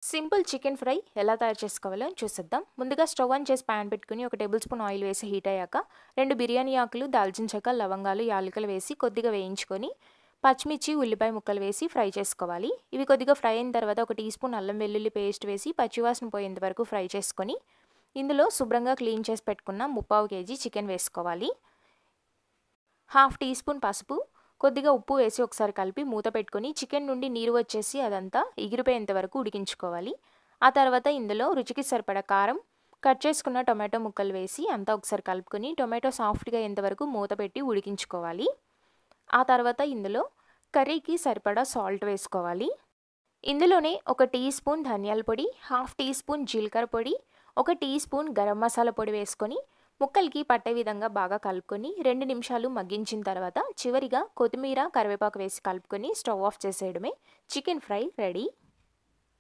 Simple chicken fry ఎలా తయారు చేసుకోవాలో చూసేద్దాం. ముందుగా స్టవ్ ఆన్ చేసి పాన్ పెట్టుకుని ఒక టేబుల్ స్పూన్ ఆయిల్ వేసి హీట్ అయ్యాక 2 బిర్యానీ ఆకులు, దాల్చిన చెక్క, లవంగాలు, యాలకులు వేసి కొద్దిగా వేయించుకొని పచ్చిమిర్చి, ఉల్లిపాయ ముక్కలు వేసి ఫ్రై చేసుకోవాలి. ఇవి కొద్దిగా ఫ్రై అయిన తర్వాత ఒక టీ స్పూన్ అల్లం వెల్లుల్లి పేస్ట్ వేసి పచ్చివాసన పోయేంత వరకు ఫ్రై చేసుకొని ఇందులో శుభ్రంగా క్లీన్ చేసి పెట్టుకున్న 3/4 కేజీ చికెన్ వేసుకోవాలి. హాఫ్ టీ స్పూన్ పసుపు, కొద్దిగా ఉప్పు వేసి ఒకసారి కలిపి మూత పెట్టుకొని చికెన్ నుండి నీరు వచ్చేసి అదంతా ఎగిరిపోయేంత వరకు ఉడికించుకోవాలి. ఆ తర్వాత ఇందులో రుచికి సరిపడా కారం, కట్ చేసుకున్న టొమాటో ముక్కలు వేసి అంతా ఒకసారి కలుపుకొని టొమాటో సాఫ్ట్గా అయ్యేంత వరకు మూత పెట్టి ఉడికించుకోవాలి. ఆ తర్వాత ఇందులో కర్రీకి సరిపడా సాల్ట్ వేసుకోవాలి. ఇందులోనే ఒక టీ స్పూన్ ధనియాల పొడి, హాఫ్ టీ స్పూన్ జీలకర్ర పొడి, ఒక టీ స్పూన్ గరం మసాలా పొడి వేసుకొని ముక్కలకి పట్టే విధంగా బాగా కలుపుకొని 2 నిమిషాలు మగ్గించిన తర్వాత చివరిగా కొత్తిమీర, కరివేపాకు వేసి కలుపుకొని స్టవ్ ఆఫ్ చేసేయడమే. Chicken fry ready.